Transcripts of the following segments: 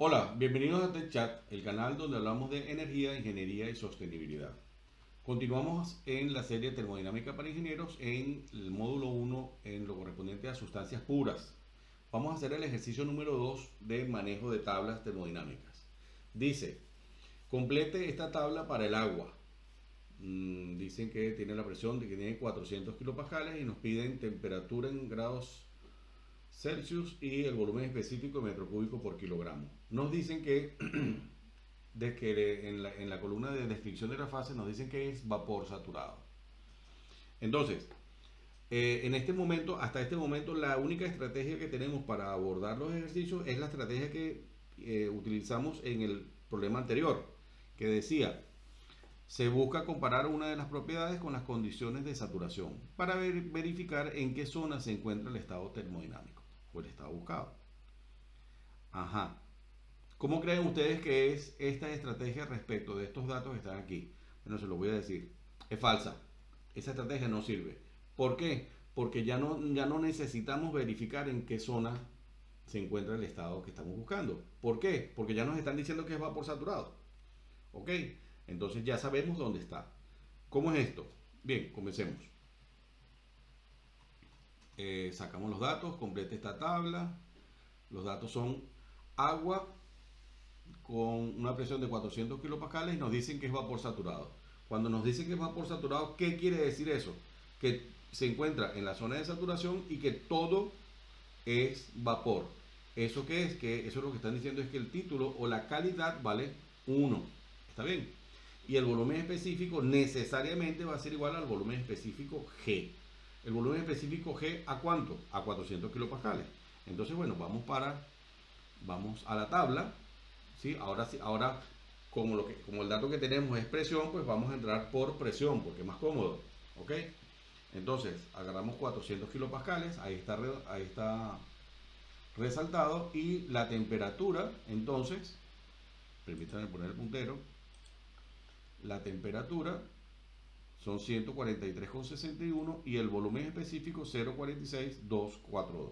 Hola, bienvenidos a TechChat, el canal donde hablamos de energía, ingeniería y sostenibilidad. Continuamos en la serie Termodinámica para Ingenieros en el módulo 1 en lo correspondiente a sustancias puras. Vamos a hacer el ejercicio número 2 de manejo de tablas termodinámicas. Dice, complete esta tabla para el agua. Dicen que tiene la presión de que tiene 400 kilopascales y nos piden temperatura en grados Celsius y el volumen específico de metro cúbico por kilogramo. Nos dicen que, en la columna de descripción de la fase, nos dicen que es vapor saturado. Entonces, en este momento, hasta este momento, la única estrategia que tenemos para abordar los ejercicios es la estrategia que utilizamos en el problema anterior, que decía, se busca comparar una de las propiedades con las condiciones de saturación para verificar en qué zona se encuentra el estado termodinámico o el estado buscado. Ajá. ¿Cómo creen ustedes que es esta estrategia respecto de estos datos que están aquí? Bueno, se los voy a decir. Es falsa. Esa estrategia no sirve. ¿Por qué? Porque ya no necesitamos verificar en qué zona se encuentra el estado que estamos buscando. ¿Por qué? Porque ya nos están diciendo que es vapor saturado. ¿Ok? Entonces ya sabemos dónde está. ¿Cómo es esto? Bien, comencemos. Sacamos los datos, complete esta tabla. Los datos son agua con una presión de 400 kilopascales y nos dicen que es vapor saturado. Cuando nos dicen que es vapor saturado, ¿qué quiere decir eso? Que se encuentra en la zona de saturación y que todo es vapor. ¿Eso qué es? Que eso es lo que están diciendo es que el título o la calidad vale 1. ¿Está bien? Y el volumen específico necesariamente va a ser igual al volumen específico G. ¿El volumen específico G a cuánto? A 400 kilopascales. Entonces, bueno, vamos a la tabla. ¿Sí? Ahora como el dato que tenemos es presión, pues vamos a entrar por presión, porque es más cómodo. ¿Ok? Entonces, agarramos 400 kilopascales, ahí está resaltado, y la temperatura, entonces, permítanme poner el puntero, la temperatura son 143,61 y el volumen específico 0,46242.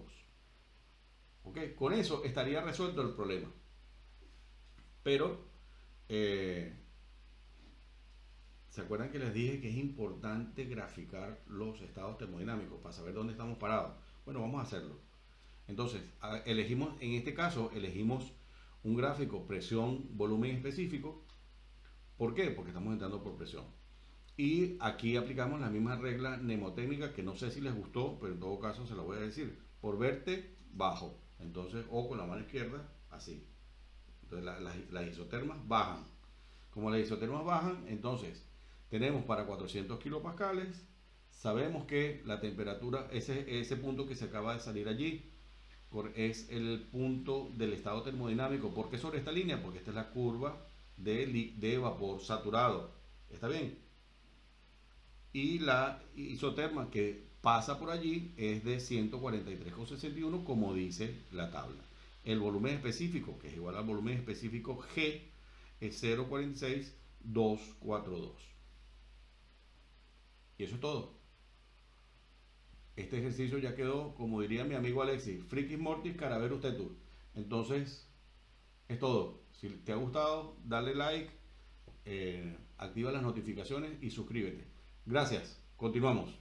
¿Ok? Con eso estaría resuelto el problema. Pero, ¿se acuerdan que les dije que es importante graficar los estados termodinámicos para saber dónde estamos parados? Bueno, vamos a hacerlo. Entonces, en este caso, elegimos un gráfico presión, volumen específico. ¿Por qué? Porque estamos entrando por presión. Y aquí aplicamos la misma regla mnemotécnica que no sé si les gustó, pero en todo caso se la voy a decir. Por verte, bajo. Entonces, o con la mano izquierda, así. Entonces las isotermas bajan. Como las isotermas bajan, entonces tenemos para 400 kilopascales, sabemos que la temperatura, ese punto que se acaba de salir allí, es el punto del estado termodinámico. ¿Por qué sobre esta línea? Porque esta es la curva de vapor saturado. ¿Está bien? Y la isoterma que pasa por allí es de 143,61 como dice la tabla. El volumen específico, que es igual al volumen específico G, es 0,46242. Y eso es todo. Este ejercicio ya quedó, como diría mi amigo Alexis, frikis mortis caraverus tetur. Entonces, es todo. Si te ha gustado, dale like, activa las notificaciones y suscríbete. Gracias. Continuamos.